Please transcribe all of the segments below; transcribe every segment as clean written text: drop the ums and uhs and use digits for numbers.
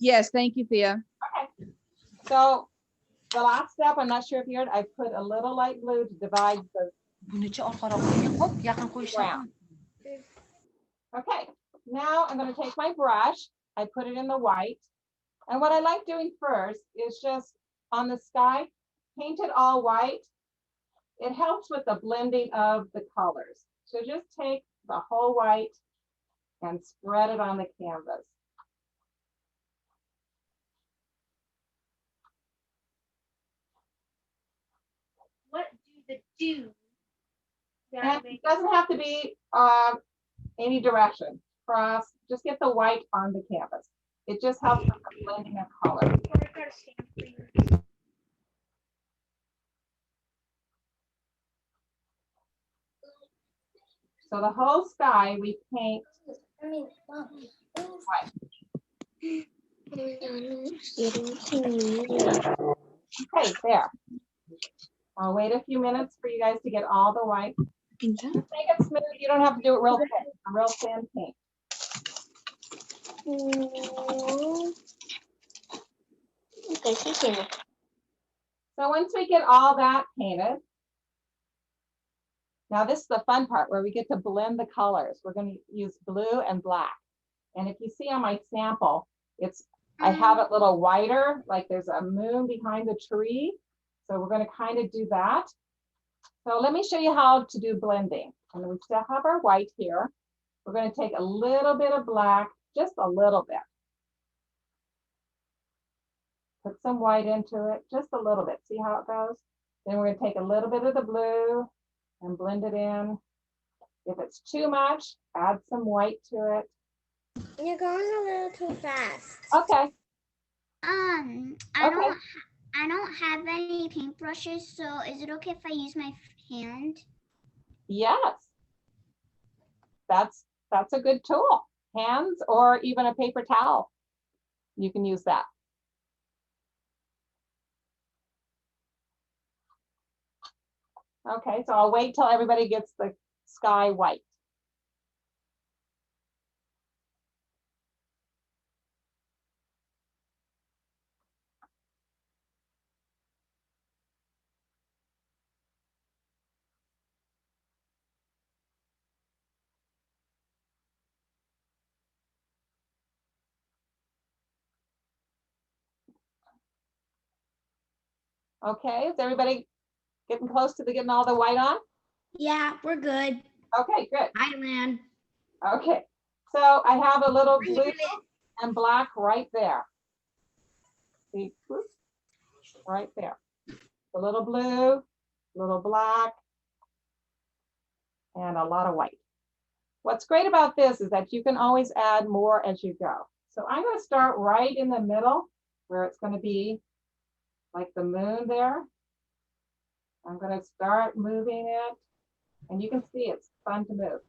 Yes, thank you, Thea. Okay. So the last step, I'm not sure if you heard, I put a little light blue to divide the ground. Okay, now I'm going to take my brush. I put it in the white. And what I like doing first is just on the sky, paint it all white. It helps with the blending of the colors. So just take the whole white and spread it on the canvas. What do the do? And it doesn't have to be any direction. Cross, just get the white on the canvas. It just helps with the blending of color. So the whole sky we paint white. Okay, there. I'll wait a few minutes for you guys to get all the white. Just make it smooth. You don't have to do it real thin. A real thin paint. So once we get all that painted, now this is the fun part where we get to blend the colors. We're going to use blue and black. And if you see on my sample, I have it a little whiter, like there's a moon behind the tree. So we're going to kind of do that. So let me show you how to do blending. And we still have our white here. We're going to take a little bit of black, just a little bit. Put some white into it, just a little bit. See how it goes? Then we're going to take a little bit of the blue and blend it in. If it's too much, add some white to it. You're going a little too fast. Okay. I don't have any paintbrushes, so is it okay if I use my hand? Yes. That's a good tool. Hands or even a paper towel. You can use that. Okay, so I'll wait till everybody gets the sky white. Okay, is everybody getting close to getting all the white on? Yeah, we're good. Okay, good. Hi, Lan. Okay, so I have a little blue and black right there. See, right there. A little blue, little black, and a lot of white. What's great about this is that you can always add more as you go. So I'm going to start right in the middle where it's going to be like the moon there. I'm going to start moving it, and you can see it's fun to move.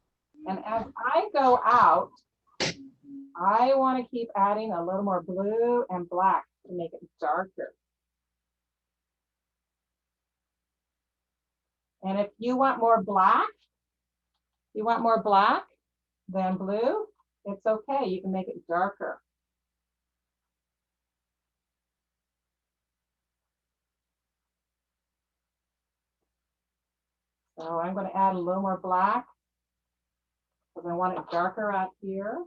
And as I go out, I want to keep adding a little more blue and black to make it darker. And if you want more black than blue, it's okay. You can make it darker. So I'm going to add a little more black because I want it darker out here.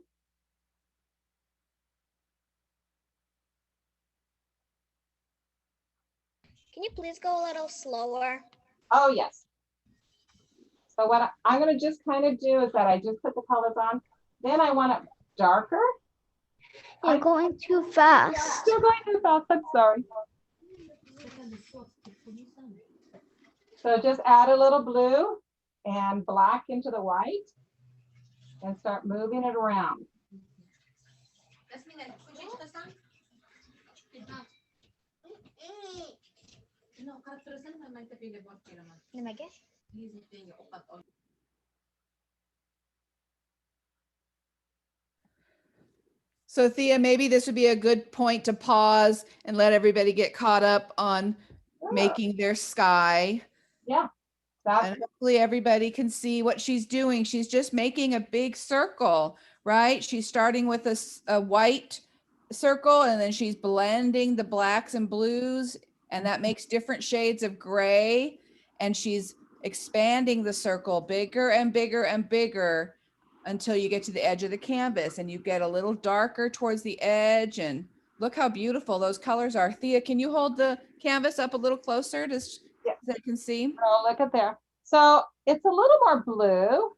Can you please go a little slower? Oh, yes. So what I'm going to just kind of do is that I just put the colors on. Then I want it darker. You're going too fast. You're going too fast. I'm sorry. So just add a little blue and black into the white and start moving it around. So Thea, maybe this would be a good point to pause and let everybody get caught up on making their sky. Yeah. And hopefully everybody can see what she's doing. She's just making a big circle, right? She's starting with a white circle and then she's blending the blacks and blues, and that makes different shades of gray. And she's expanding the circle bigger and bigger and bigger until you get to the edge of the canvas and you get a little darker towards the edge. And look how beautiful those colors are. Thea, can you hold the canvas up a little closer to so they can see? Oh, look at there. So it's a little more blue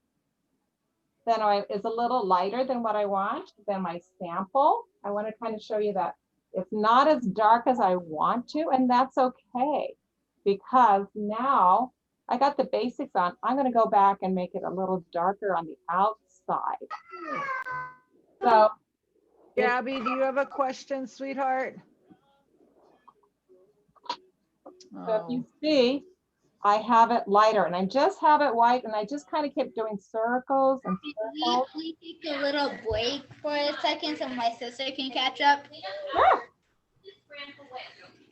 than it's a little lighter than what I want, than my sample. I want to kind of show you that it's not as dark as I want to, and that's okay, because now I got the basics on. I'm going to go back and make it a little darker on the outside. So, Gabby, do you have a question, sweetheart? so if you see, I have it lighter, and I just have it white, and I just kind of kept doing circles and circles. We take a little break for a second so my sister can catch up. Sure.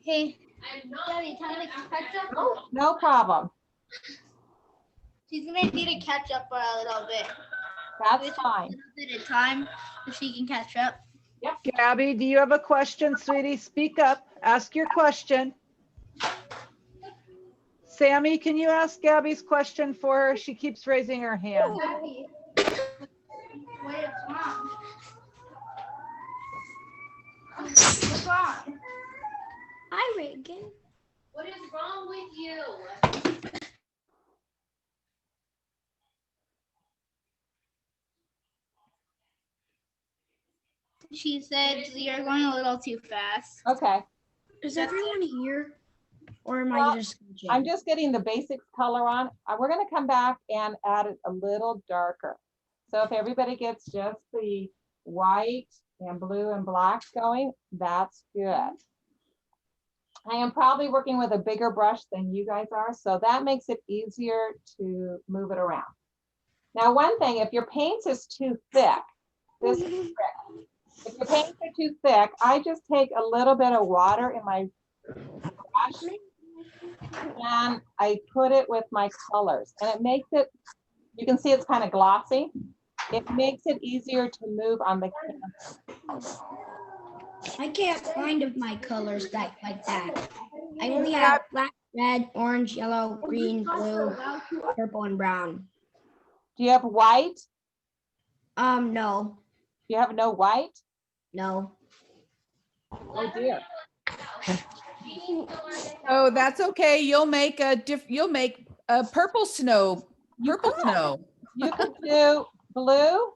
Hey, Daddy, tell me to catch up. Oh, no problem. She's gonna need to catch up for a little bit. That's fine. A little bit of time so she can catch up. Yep. Gabby, do you have a question, sweetie? Speak up. Ask your question. Sammy, can you ask Gabby's question for her? She keeps raising her hand. What's wrong? Hi, Reagan. What is wrong with you? She said you're going a little too fast. Okay. Is everyone here? Or am Well, I just? I'm just getting the basics color on. We're going to come back and add it a little darker. So if everybody gets just the white and blue and black going, that's good. I am probably working with a bigger brush than you guys are, so that makes it easier to move it around. Now, one thing, if your paint is too thick, this is the trick. If your paints are too thick, I just take a little bit of water in my brush and I put it with my colors, and it makes it, you can see it's kind of glossy. It makes it easier to move on the canvas. I can't find my colors like that. I only have black, red, orange, yellow, green, blue, purple, and brown. Do you have white? No, You have no white? no. Oh dear. Oh, that's okay. You'll make a purple snow. Purple snow. You could do blue.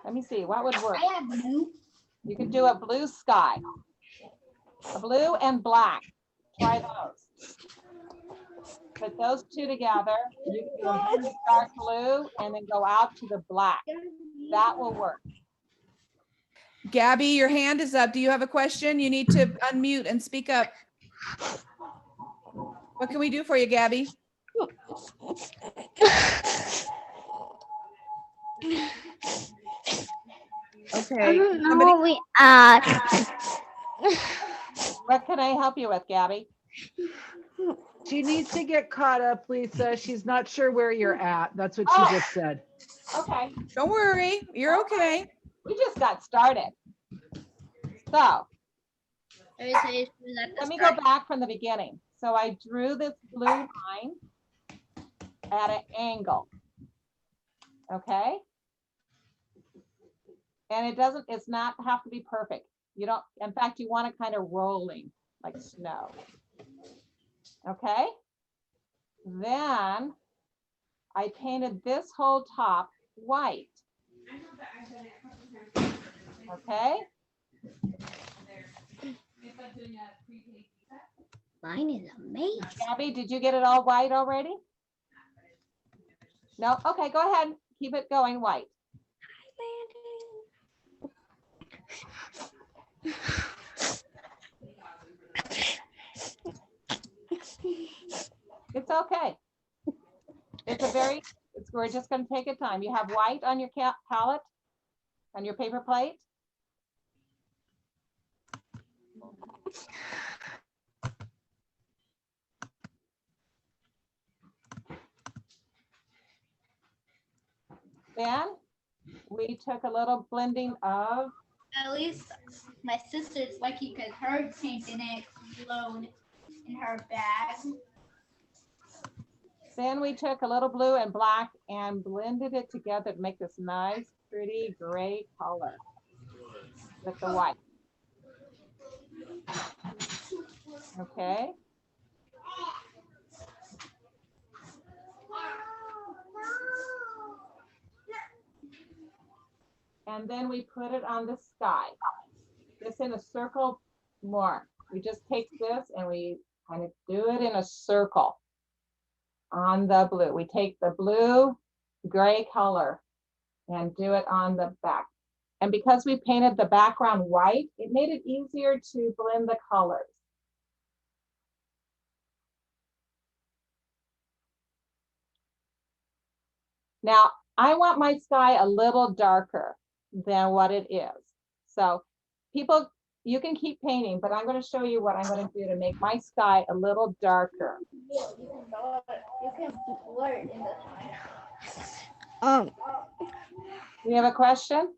Let me see, what would work? I have blue. You could do a blue sky. A blue and black. Try those. Put those two together. You can do a very dark blue and then go out to the black. That will work. Gabby, your hand is up. Do you have a question? You need to unmute and speak up. What can we do for you, Gabby? Okay. Somebody, What can I help you with, Gabby? She needs to get caught up, Lisa. She's not sure where you're at. That's what she just said. Okay, don't worry. You're okay. we just got started. So let me go back from the beginning. So I drew this blue line at an angle. Okay. And it's not have to be perfect. You don't, in fact, you want it kind of rolling like snow. Okay. Then I painted this whole top white. Okay. Mine is amazing. Gabby, did you get it all white already? No? Okay, go ahead. Keep it going white. It's okay. We're just going to take a time. You have white on your palette, on your paper plate. Then we took a little blending of At least my sister's lucky because her paint didn't explode in her bag. Then we took a little blue and black and blended it together to make this nice, pretty gray color with the white. Okay. And then we put it on the sky, just in a circle more. We just take this and we kind of do it in a circle on the blue. We take the blue gray color and do it on the back. And because we painted the background white, it made it easier to blend the colors. Now, I want my sky a little darker than what it is. So people, you can keep painting, but I'm going to show you what I'm going to do to make my sky a little darker. You can blur it in the You have a question?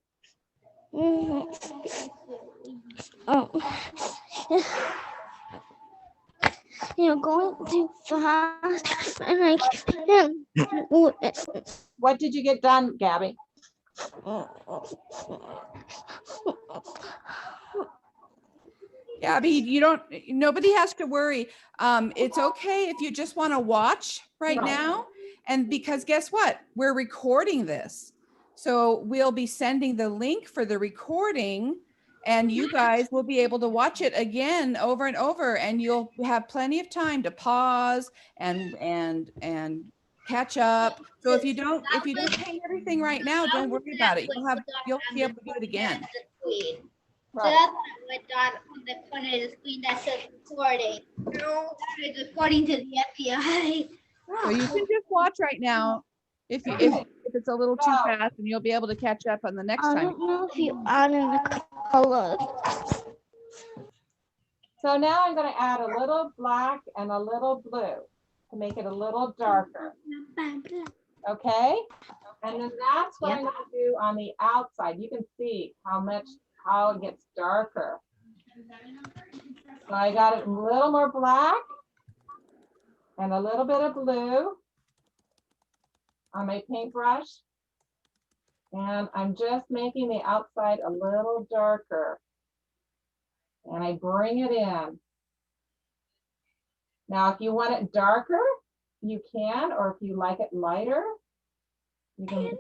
You're going too fast, and I can't do it. What did you get done, Gabby? Gabby, nobody has to worry. It's okay if you just want to watch right now. And because guess what? We're recording this. So we'll be sending the link for the recording and you guys will be able to watch it again over and over, and you'll have plenty of time to pause and catch up. So if you don't paint everything right now, don't worry about it. You'll be able to do it again. So Right. that's what dot on the corner of the screen that says recording. It's according to the FBI. So you can just watch right now if it's a little too fast, and you'll be able to catch up on the next I time. don't know if you add in the color. So now I'm going to add a little black and a little blue to make it a little darker. Okay? And then that's what I'm going to do on the outside. You can see how it gets darker. So I got it a little more black and a little bit of blue on my paintbrush. And I'm just making the outside a little darker. And I bring it in. Now, if you want it darker, you can, or if you like it lighter, you can.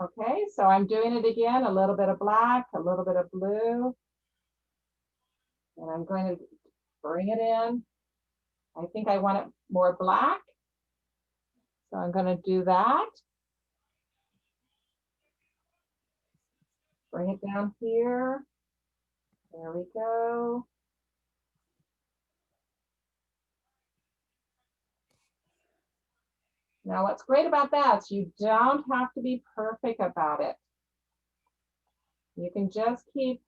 Okay, so I'm doing it again, a little bit of black, a little bit of blue. And I'm going to bring it in. I think I want it more black. So I'm going to do that. Bring it down here. There we go. Now, what's great about that is you don't have to be perfect about it. You can just keep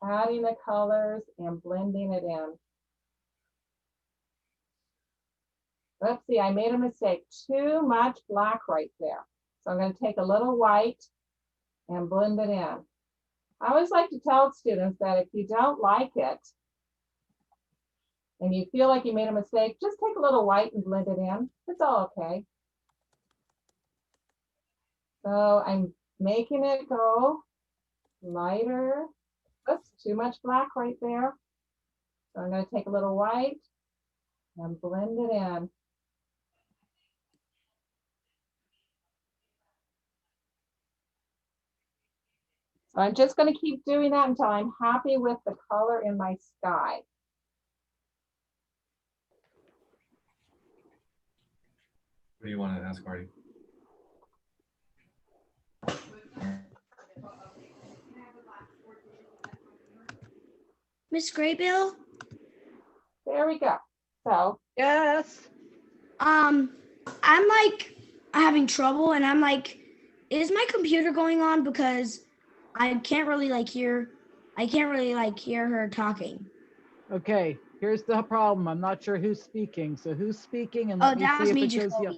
adding the colors and blending it in. Let's see, I made a mistake. Too much black right there. So I'm going to take a little white and blend it in. I always like to tell students that if you don't like it and you feel like you made a mistake, just take a little white and blend it in. It's all okay. So I'm making it go lighter. Oops, too much black right there. So I'm going to take a little white and blend it in. So I'm just going to keep doing that until I'm happy with the color in my sky. What do you want to ask Marty? Miss Graybill? There we go. So Yes. I'm like having trouble, and I'm like, is my computer going on? Because I can't really hear her talking. Okay, here's the problem. I'm not sure who's speaking. So who's speaking? And Oh, let me that was see me, if it goes.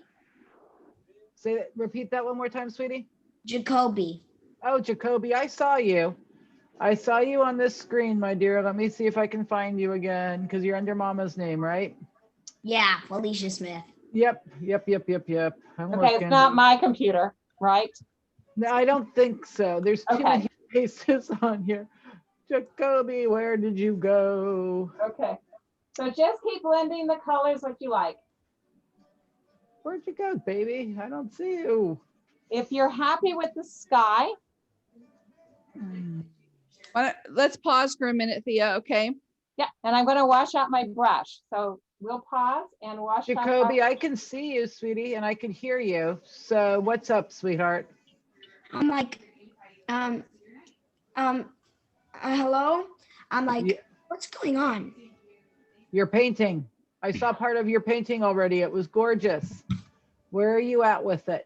Jacoby. Repeat that one more time, sweetie. Jacoby. Oh, Jacoby, I saw you. I saw you on this screen, my dear. Let me see if I can find you again because you're under Mama's name, right? Yeah, Felicia Smith. Yep. I'm Okay, looking. it's not my computer, right? No, I don't think so. There's too Okay. many faces on here. Jacoby, where did you go? Okay. So just keep blending the colors what you like. Where'd you go, baby? I don't see you. If you're happy with the sky, Let's pause for a minute, Thea, okay? yeah, and I'm going to wash out my brush. So we'll pause and wash out. Jacoby, I can see you, sweetie, and I can hear you. So what's up, sweetheart? I'm like, hello? I'm like, Yeah. what's going on? You're painting. I saw part of your painting already. It was gorgeous. Where are you at with it?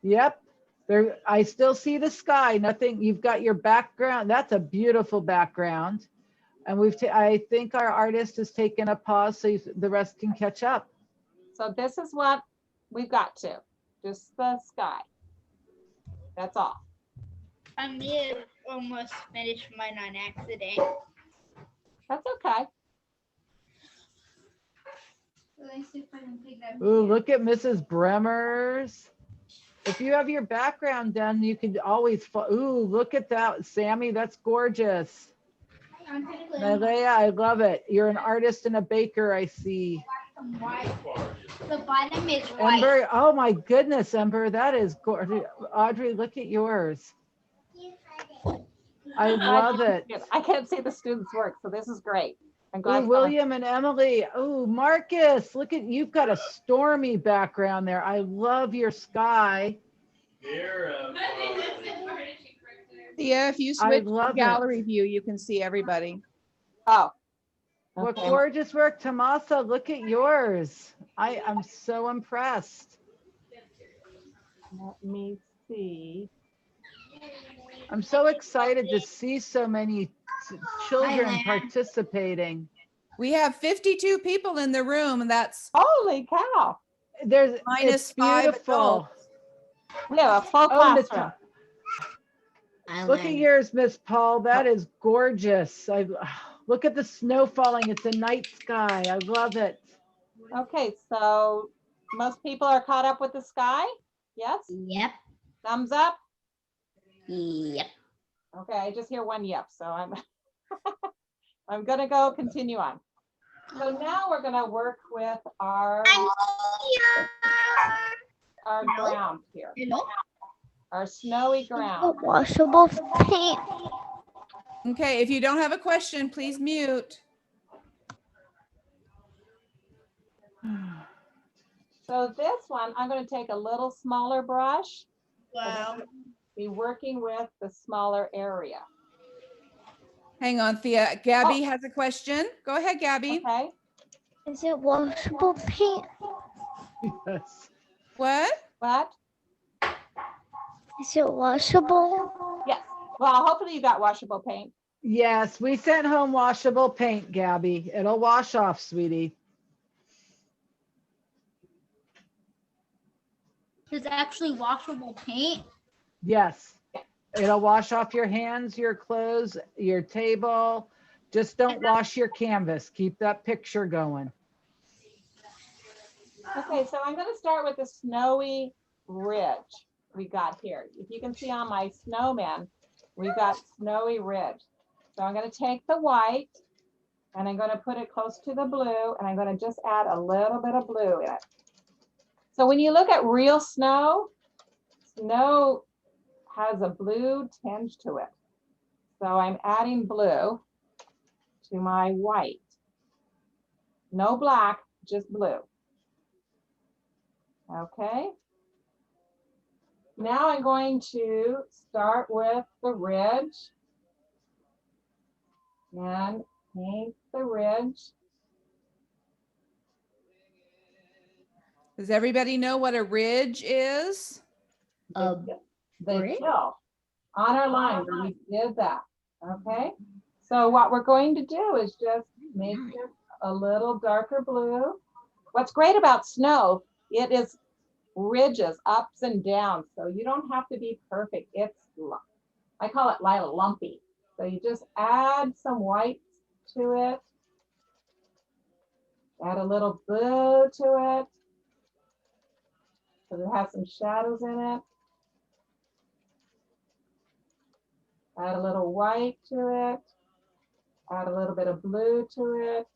Yep. There, I still see the sky. Nothing. You've got your background. That's a beautiful background. And I think our artist has taken a pause so the rest can catch up. So this is what we've got to. Just the sky. That's all. I may have almost finished mine on accident. That's okay. Let's see if I can pick that. Ooh, look at Mrs. Bremers. If you have your background done, you could always, ooh, look at that, Sammy, that's gorgeous. Nalea, I love it. You're an artist and a baker, I see. White. The bottom is white. Ember, oh my goodness, Ember, that is gorgeous. Audrey, look at yours. I love it. I can't see the students' work, so this is great. I'm Ooh, glad. William and Emily. Oh, Marcus, look at, you've got a stormy background there. I love your sky. Thea, if you I switch to love it. gallery view, you can see everybody. Oh. What Okay. gorgeous work, Tomasa. Look at yours. I am so impressed. Let me see. I'm so excited to see so many children Lan. participating. We have 52 people in the room, and that's Holy cow. There's minus it's 5 beautiful. adults. We have a full Oh, classroom. Look at yours, Miss Paul. That is gorgeous. Look at the snow falling. It's a night sky. I love it. Okay, so most people are caught up with the sky? Yes? Yep. Thumbs up? Yep. Okay, I just hear one yep, so I'm I'm gonna go continue on. So now we're gonna work with our ground here, our snowy ground. Washable paint. Okay, if you don't have a question, please mute. So this one, I'm gonna take a little smaller brush. Wow. Be working with the smaller area. Hang on, Thea. Gabby has a question. Go ahead, Gabby. Okay, Is it washable paint? Yes. What? but Is it washable? yes, well, hopefully you got washable paint. Yes, we sent home washable paint, Gabby. It'll wash off, sweetie. It's actually washable paint. Yes. It'll wash off your hands, your clothes, your table. Just don't wash your canvas. Keep that picture going. Okay, so I'm going to start with the snowy ridge we got here. If you can see on my snowman, we've got snowy ridge. So I'm going to take the white and I'm going to put it close to the blue and I'm going to just add a little bit of blue in it. So when you look at real snow, snow has a blue tinge to it. So I'm adding blue to my white. No black, just blue. Okay. Now I'm going to start with the ridge and paint the ridge. Does everybody know what a ridge is? The Ridge? hill on our line where we did that. Okay. So what we're going to do is just make it a little darker blue. What's great about snow, it is ridges, ups and downs. So you don't have to be perfect. It's I call it Lila lumpy. So you just add some white to it. Add a little blue to it. Because it has some shadows in it. Add a little white to it. Add a little bit of blue to it.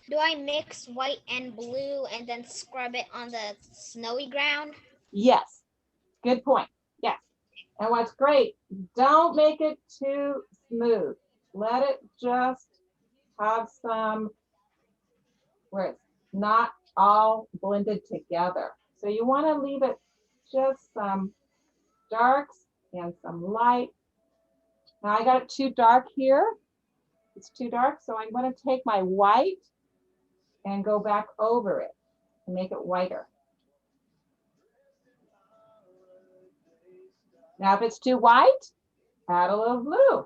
Do I mix white and blue and then scrub it on the snowy ground? Yes, good point. Yes. And what's great, don't make it too smooth. Let it just have some where it's not all blended together. So you want to leave it just some darks and some light. Now I got it too dark here. It's too dark, so I'm going to take my white and go back over it and make it whiter. Now if it's too white, add a little blue.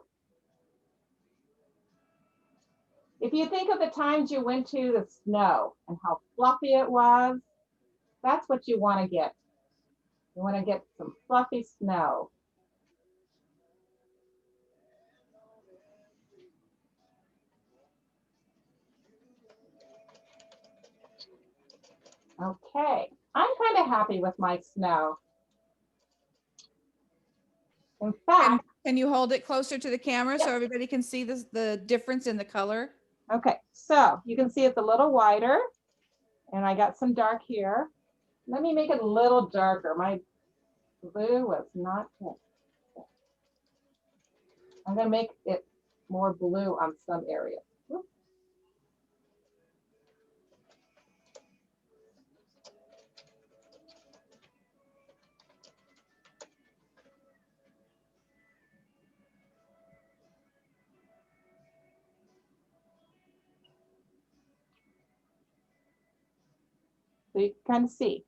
If you think of the times you went to the snow and how fluffy it was, that's what you want to get. You want to get some fluffy snow. Okay, I'm kind of happy with my snow. In fact, Can you hold it closer to the camera so everybody can see the difference in the color? okay, so you can see it's a little wider and I got some dark here. Let me make it a little darker. My blue was not good. I'm gonna make it more blue on some areas. Whoops. So you can kind of see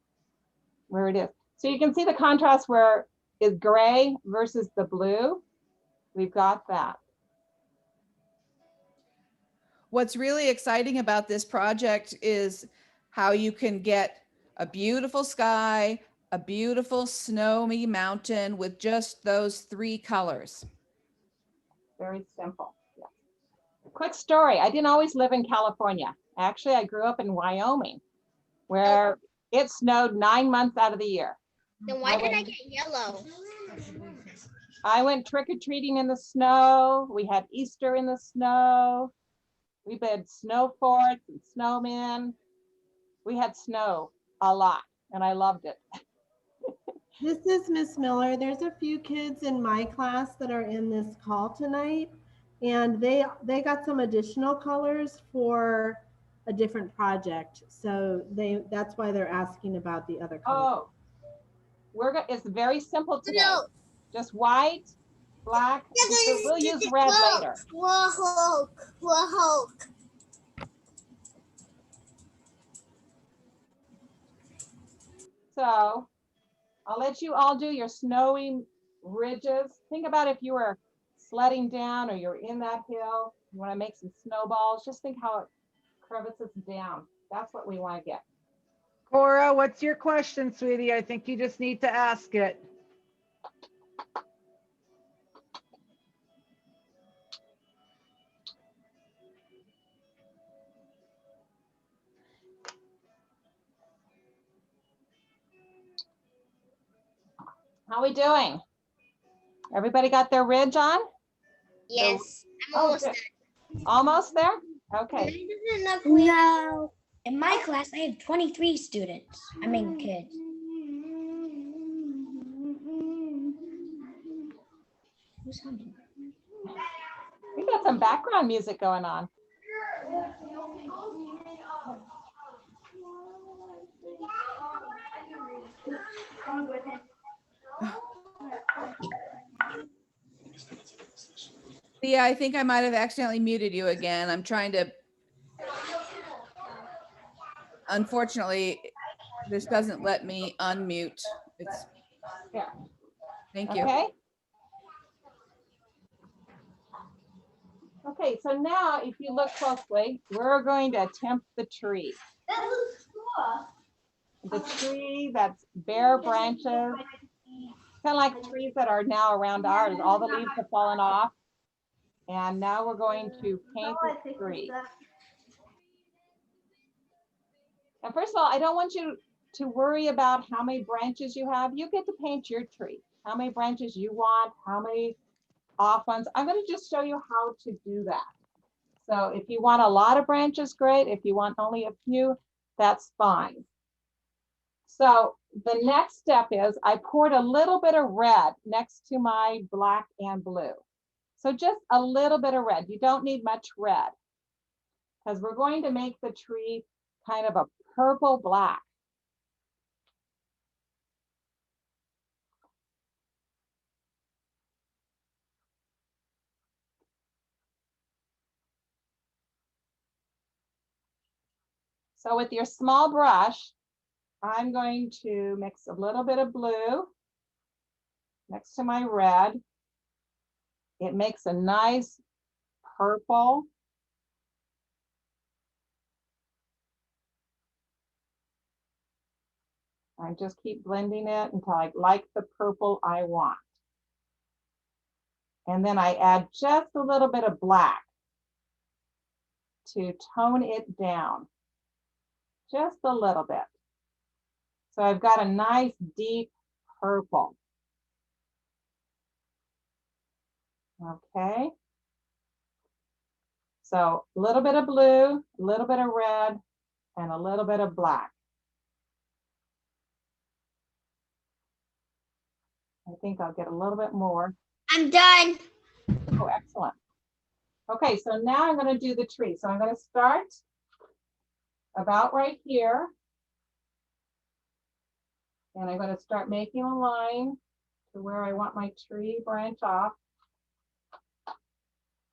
where it is. So you can see the contrast where is gray versus the blue. We've got that. What's really exciting about this project is how you can get a beautiful sky, a beautiful snowy mountain with just those 3 colors. Very simple. Yeah. Quick story. I didn't always live in California. Actually, I grew up in Wyoming, where it snowed 9 months out of the year. Then why did I get yellow? I went trick-or-treating in the snow. We had Easter in the snow. We did snow forts and snowmen. We had snow a lot, and I loved it. This is Miss Miller. There's a few kids in my class that are in this call tonight, and they got some additional colors for a different project. So that's why they're asking about the other colors. Oh, it's very simple today. No. Just white, black. We'll use red later. So I'll let you all do your snowy ridges. Think about if you were sledding down or you're in that hill, you want to make some snowballs. Just think how it crevices down. That's what we want to get. Cora, what's your question, sweetie? I think you just need to ask it. How we doing? Everybody got their ridge on? Yes, I'm almost good. done. Almost there? Okay. No. In my class, I have 23 students. I mean, kids. Who's humming? We got some background music going on. Yeah, I think I might have accidentally muted you again. I'm trying to. Unfortunately, this doesn't let me unmute. It's. Yeah. Thank you. Okay. Okay, so now if you look closely, we're going to attempt the tree. That looks cool. The tree that's bare branches Kind of like trees that are now around ours. All the leaves have fallen off. And now we're going to paint the tree. And first of all, I don't want you to worry about how many branches you have. You get to paint your tree. How many branches you want, how many off ones. I'm going to just show you how to do that. So if you want a lot of branches, great. If you want only a few, that's fine. So the next step is I poured a little bit of red next to my black and blue. So just a little bit of red. You don't need much red because we're going to make the tree kind of a purple black. So with your small brush, I'm going to mix a little bit of blue next to my red. It makes a nice purple. I just keep blending it until I like the purple I want. And then I add just a little bit of black to tone it down, just a little bit. So I've got a nice deep purple. Okay. So a little bit of blue, a little bit of red, and a little bit of black. I think I'll get a little bit more. I'm done. Oh, excellent. Okay, so now I'm going to do the tree. So I'm going to start about right here. And I'm going to start making a line to where I want my tree branch off.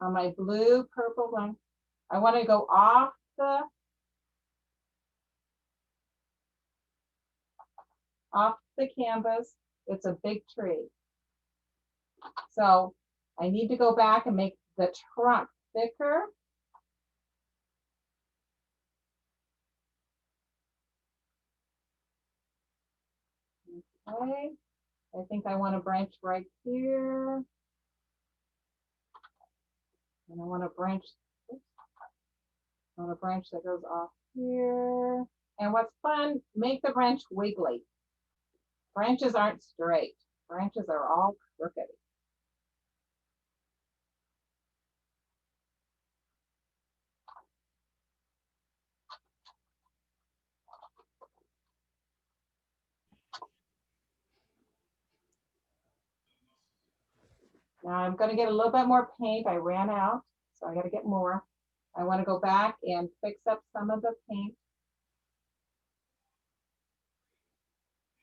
On my blue, purple one, I want to go off the canvas. It's a big tree. So I need to go back and make the trunk thicker. Okay, I think I want to branch right here. And I want a branch, that goes off here. And what's fun, make the branch wiggly. Branches aren't straight. Branches are all crooked. Now I'm going to get a little bit more paint. I ran out, so I got to get more. I want to go back and fix up some of the paint.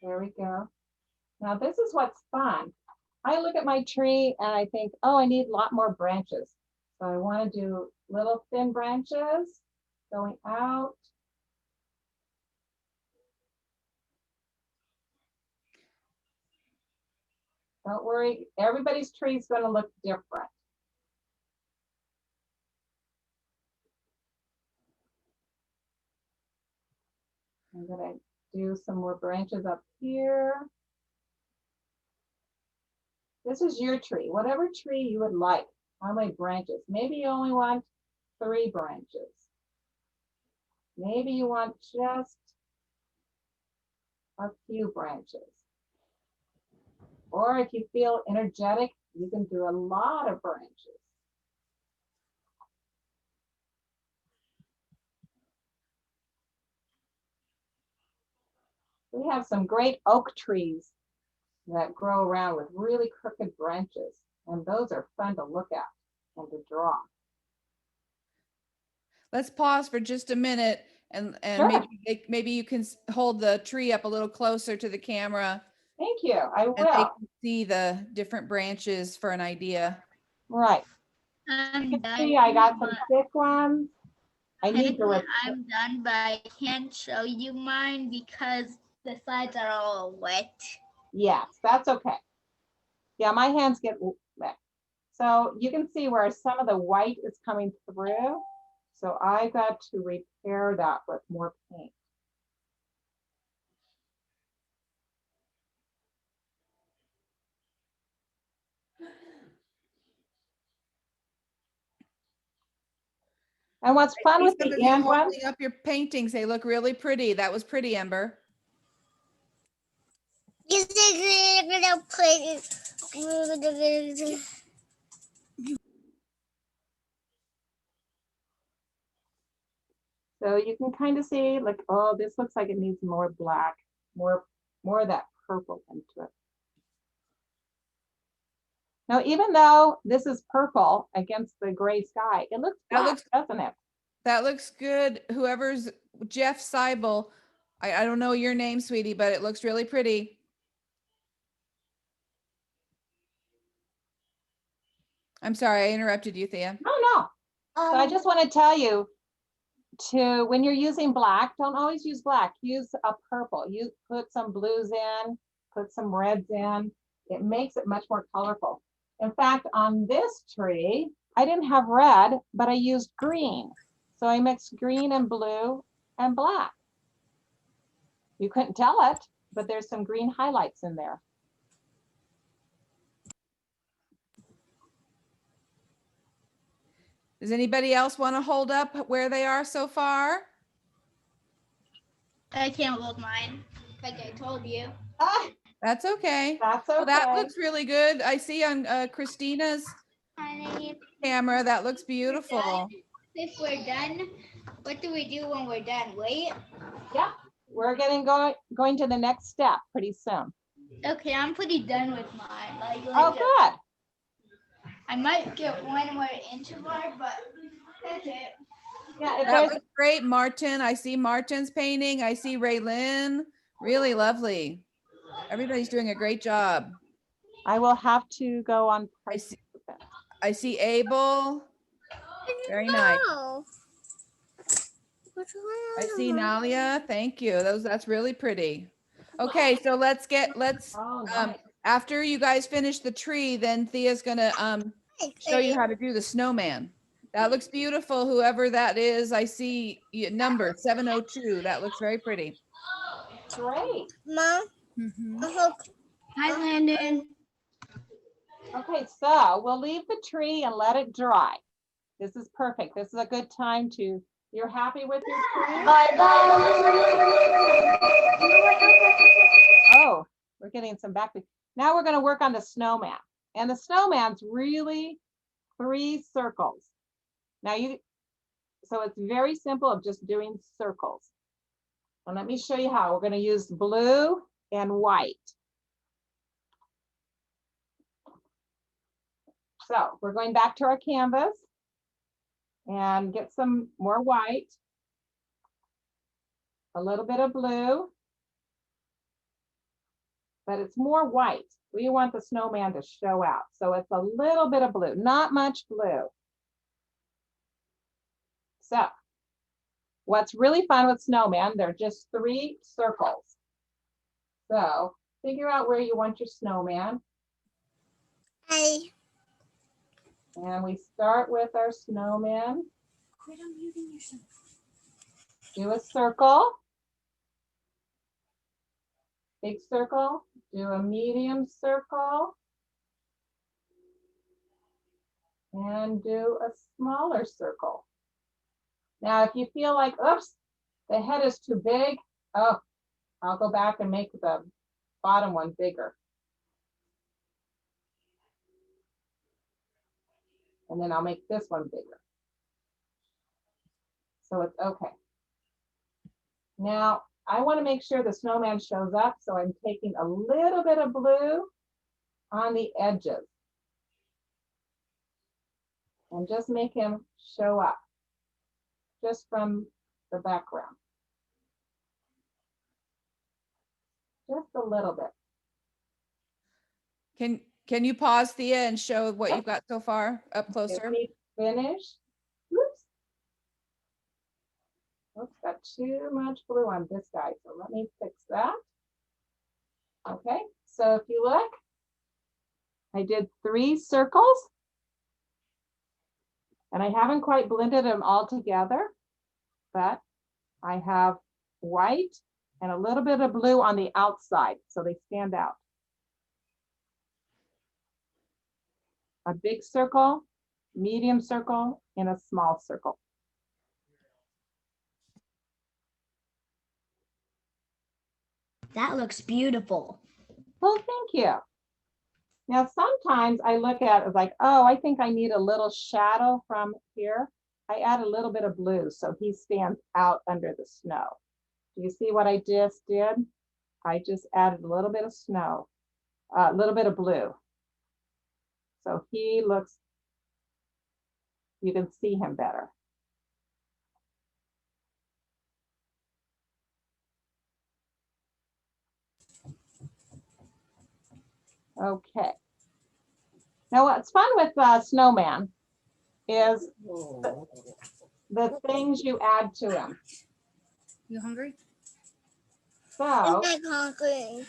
There we go. Now this is what's fun. I look at my tree and I think, oh, I need a lot more branches. So I want to do little thin branches going out. Don't worry, everybody's tree is going to look different. I'm going to do some more branches up here. This is your tree, whatever tree you would like. How many branches? Maybe you only want 3 branches. Maybe you want just a few branches. Or if you feel energetic, you can do a lot of branches. We have some great oak trees that grow around with really crooked branches, and those are fun to look at and to draw. Let's pause for just a minute and Sure. maybe you can hold the tree up a little closer to the camera. Thank you. I will. And they can see the different branches for an idea. Right. You can see I got some thick ones. I need to. I'm done, but I can't show you mine because the sides are all wet. Yes, that's okay. Yeah, my hands get wet. So you can see where some of the white is coming through. So I got to repair that with more paint. And what's fun with Some the of you end one, holding up your paintings. They look really pretty. That was pretty, Ember. so you can kind of see like, oh, this looks like it needs more black, more of that purple into it. Now, even though this is purple against the gray sky, it looks That black, looks- doesn't it? That looks good. Whoever's Jeff Seibel, I don't know your name, sweetie, but it looks really pretty. I'm sorry, I interrupted you, Thea. No. So I just want to tell you when you're using black, don't always use black. Use a purple. You put some blues in, put some reds in. It makes it much more colorful. In fact, on this tree, I didn't have red, but I used green. So I mixed green and blue and black. You couldn't tell it, but there's some green highlights in there. Does anybody else want to hold up where they are so far? I can't hold mine, like I told you. That's okay. That's okay. Well, that looks really good. I see on Christina's camera, that looks beautiful. If we're done, what do we do when we're done? Wait. Yeah, we're going to the next step pretty soon. Okay, I'm pretty done with mine. Oh, good. I might get one more inch more, but that's it. Yeah, if That there's looks great, Martin. I see Martin's painting. I see Raylyn. Really lovely. Everybody's doing a great job. I will have to go on. I see Abel. Very nice. I see Nalia. Thank you. That's really pretty. Okay, so let's Oh, nice. after you guys finish the tree, then Thea's gonna show you how to do the snowman. That looks beautiful. Whoever that is, I see number 702. That looks very pretty. Great. Mom. Hi, Landon. Okay, so we'll leave the tree and let it dry. This is perfect. This is a good time to, you're happy with your tree? Oh, we're getting some back. Now we're going to work on the snowman. And the snowman's really 3 circles. Now so it's very simple of just doing circles. And let me show you how. We're going to use blue and white. So we're going back to our canvas and get some more white, a little bit of blue, but it's more white. We want the snowman to show out. So it's a little bit of blue, not much blue. So what's really fun with snowman, they're just 3 circles. So figure out where you want your snowman. And we start with our snowman. Do a circle. Big circle. Do a medium circle. And do a smaller circle. Now, if you feel like, oops, the head is too big, oh, I'll go back and make the bottom one bigger. And then I'll make this one bigger. So it's okay. Now, I want to make sure the snowman shows up, so I'm taking a little bit of blue on the edges. And just make him show up, just from the background. Just a little bit. Can you pause, Thea, and show what you've got so far up closer? Let me finish. Oops. Oops, got too much blue on this guy, so let me fix that. Okay, so if you look, I did 3 circles, and I haven't quite blended them all together, but I have white and a little bit of blue on the outside, so they stand out. A big circle, medium circle, and a small circle. That looks beautiful. Well, thank you. Now, sometimes I look at it like, oh, I think I need a little shadow from here. I add a little bit of blue so he stands out under the snow. Do you see what I just did? I just added a little bit of snow, a little bit of blue. So he looks, you can see him better. Okay. Now what's fun with Snowman is the things you add to him. You hungry? So, hungry.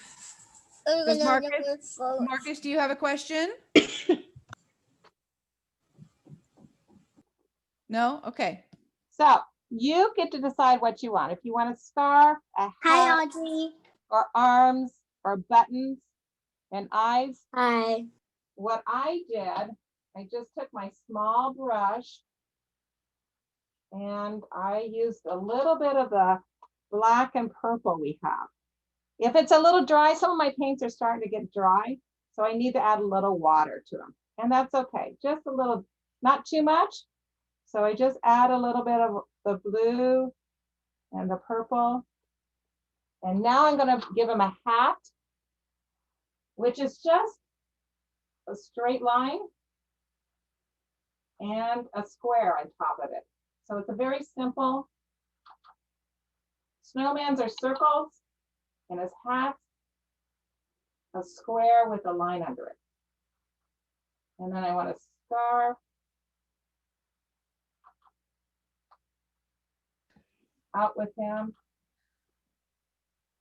Does Marcus, do you have a question? No? Okay. so you get to decide what you want. If you want a scarf, a Hi, hat, Audrey. or arms, or buttons, and eyes. Hi. What I did, I just took my small brush and I used a little bit of the black and purple we have. If it's a little dry, some of my paints are starting to get dry, so I need to add a little water to them. And that's okay, just a little, not too much. So I just add a little bit of the blue and the purple. And now I'm gonna give him a hat, which is just a straight line and a square on top of it. So it's a very simple. Snowmans are circles, and his hat, a square with a line under it. And then I want a scarf. Out with him.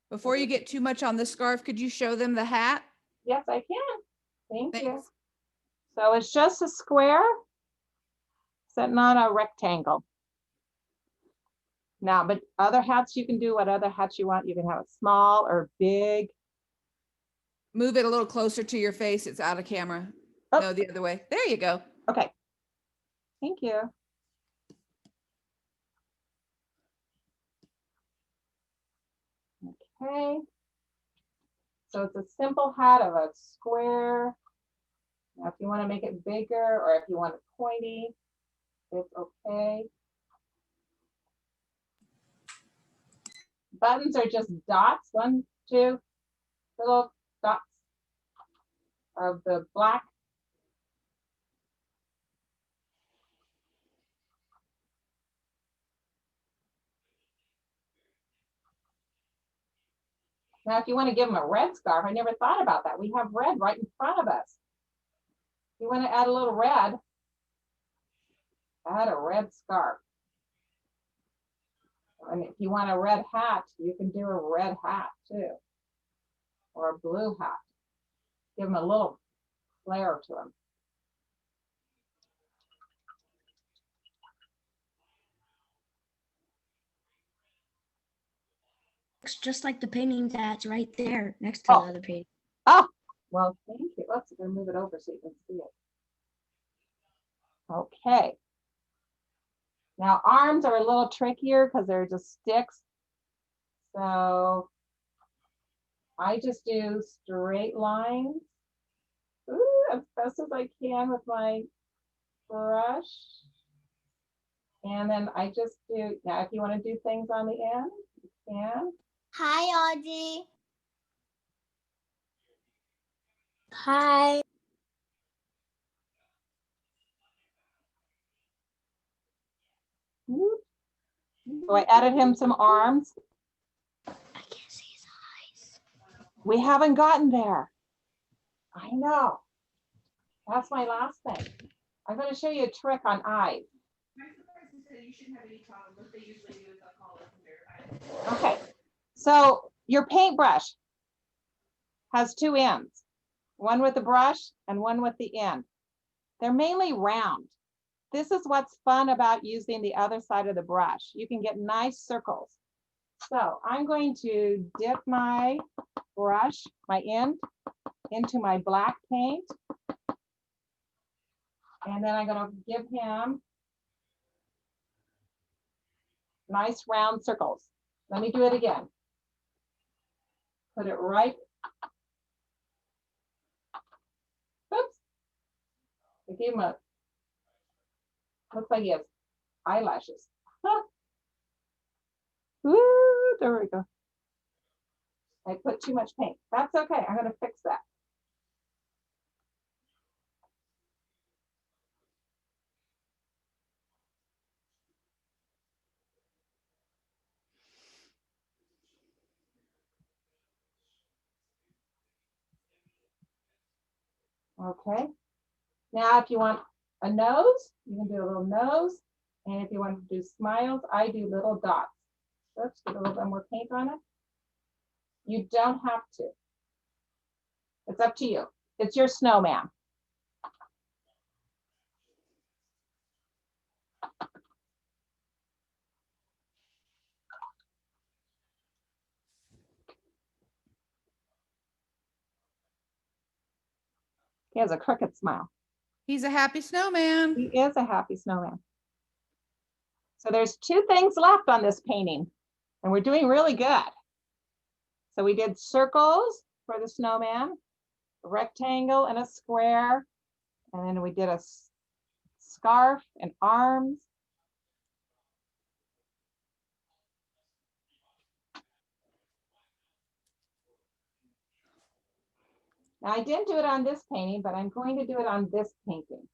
Before you get too much on the scarf, could you show them the hat? Yes, I can. Thank you. Thanks. So it's just a square sitting on a rectangle. Now, but other hats, you can do what other hats you want. You can have it small or big. Move it a little closer to your face. It's out of camera. Oh. No, the other way. There you go. Okay. Thank you. Okay. So it's a simple hat of a square. Now, if you want to make it bigger or if you want it pointy, it's okay. Buttons are just dots, 1, 2 little dots of the black. Now, if you want to give them a red scarf, I never thought about that. We have red right in front of us. If you want to add a little red, add a red scarf. And if you want a red hat, you can do a red hat too, or a blue hat. Give them a little flair to them. Looks just like the painting that's right there next to Oh. the other painting. Oh, well, thank you. Let's move it over so you can see it. Okay. Now arms are a little trickier because they're just sticks. So I just do straight lines. Ooh, as best as I can with my brush. And then I just do, now if you want to do things on the end, you can. Hi, Audrey. Hi. So I added him some arms. I can't see his eyes. We haven't gotten there. I know. That's my last thing. I'm going to show you a trick on eyes. Okay, so your paintbrush has 2 ends, one with the brush and one with the end. They're mainly round. This is what's fun about using the other side of the brush. You can get nice circles. So I'm going to dip my brush, my end, into my black paint. And then I'm going to give him nice round circles. Let me do it again. Put it right. Oops. I gave him a, looks like he has eyelashes. Huh. Woo, there we go. I put too much paint. That's okay. I'm going to fix that. Okay. Now, if you want a nose, you can do a little nose. And if you want to do smiles, I do little dots. Let's get a little bit more paint on it. You don't have to. It's up to you. It's your snowman. He has a crooked smile. He's a happy snowman. He is a happy snowman. So there's 2 things left on this painting, and we're doing really good. So we did circles for the snowman, a rectangle and a square, and then we did a scarf and arms. Now I didn't do it on this painting, but I'm going to do it on this painting.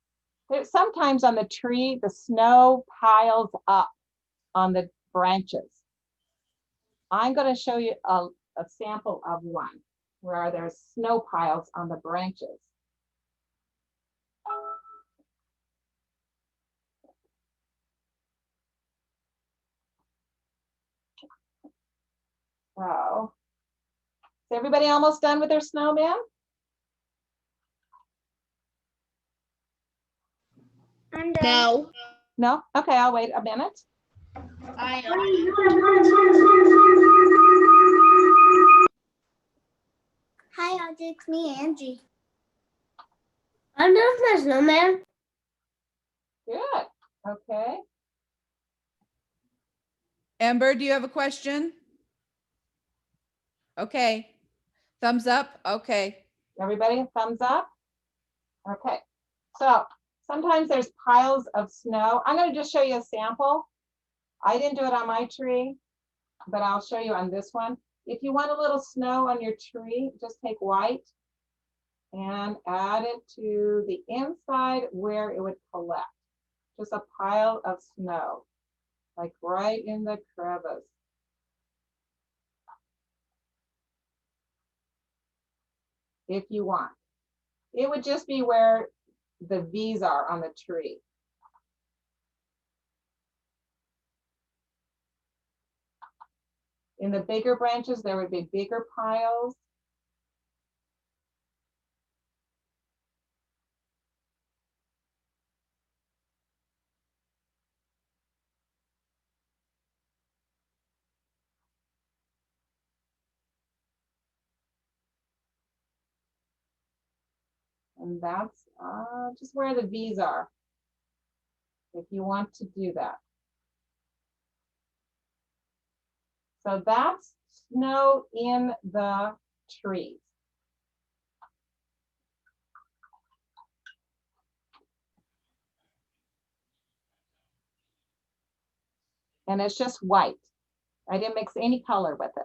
Sometimes on the tree, the snow piles up on the branches. I'm going to show you a sample of one where there's snow piles on the branches. So, is everybody almost done with their snowman? I'm done. No. No? Okay, I'll wait a minute. I Hi, Audrey, it's me, Angie. I'm done with my snowman. Good. Okay. Ember, do you have a question? Okay. Thumbs up. Okay. Everybody, thumbs up? Okay. So sometimes there's piles of snow. I'm going to just show you a sample. I didn't do it on my tree, but I'll show you on this one. If you want a little snow on your tree, just take white and add it to the inside where it would collect. Just a pile of snow, like right in the crevice. If you want. It would just be where the V's are on the tree. In the bigger branches, there would be bigger piles. And that's just where the V's are, if you want to do that. So that's snow in the trees. And it's just white. I didn't mix any color with it.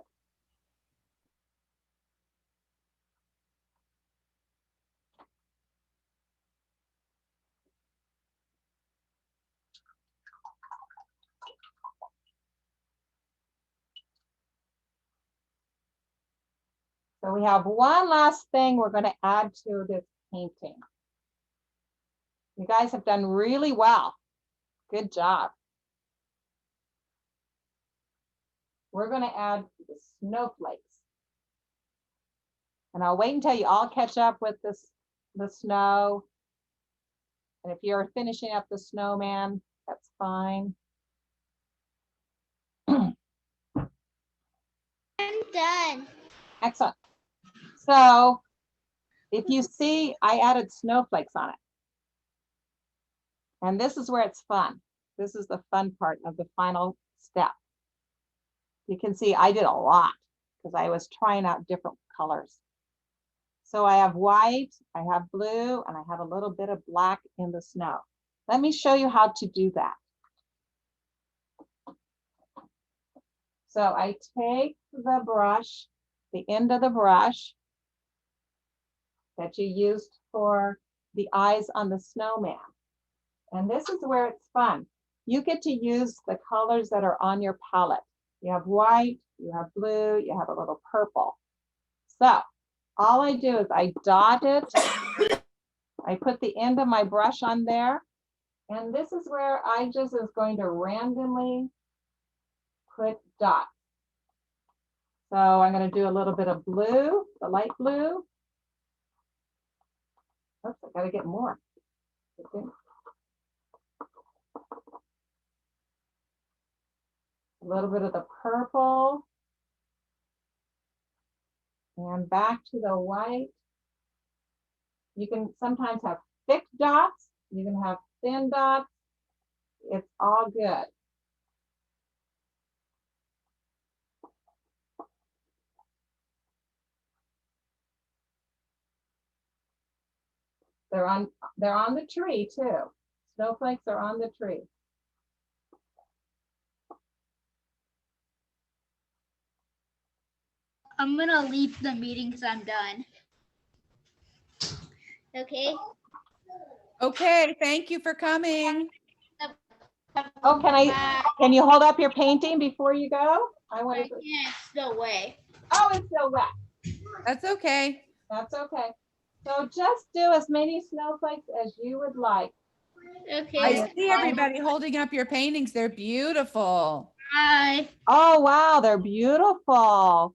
So we have one last thing we're going to add to this painting. You guys have done really well. Good job. We're going to add the snowflakes. And I'll wait until you all catch up with the snow. And if you're finishing up the snowman, that's fine. I'm done. Excellent. So if you see, I added snowflakes on it. And this is where it's fun. This is the fun part of the final step. You can see I did a lot because I was trying out different colors. So I have white, I have blue, and I have a little bit of black in the snow. Let me show you how to do that. So I take the brush, the end of the brush that you used for the eyes on the snowman. And this is where it's fun. You get to use the colors that are on your palette. You have white, you have blue, you have a little purple. So all I do is I dot it. I put the end of my brush on there. And this is where I just is going to randomly put dots. So I'm going to do a little bit of blue, the light blue. Oops, I got to get more. Okay. A little bit of the purple. And back to the white. You can sometimes have thick dots. You can have thin dots. It's all good. They're on the tree too. Snowflakes are on the tree. I'm gonna leave the meeting because I'm done. Okay. Okay, thank you for coming. Oh, can you hold up your painting before you go? I want to. Yeah, it's still wet. Oh, it's still wet. That's okay. That's okay. So just do as many snowflakes as you would like. Okay. I see everybody holding up your paintings. They're beautiful. Bye. Oh, wow, they're beautiful.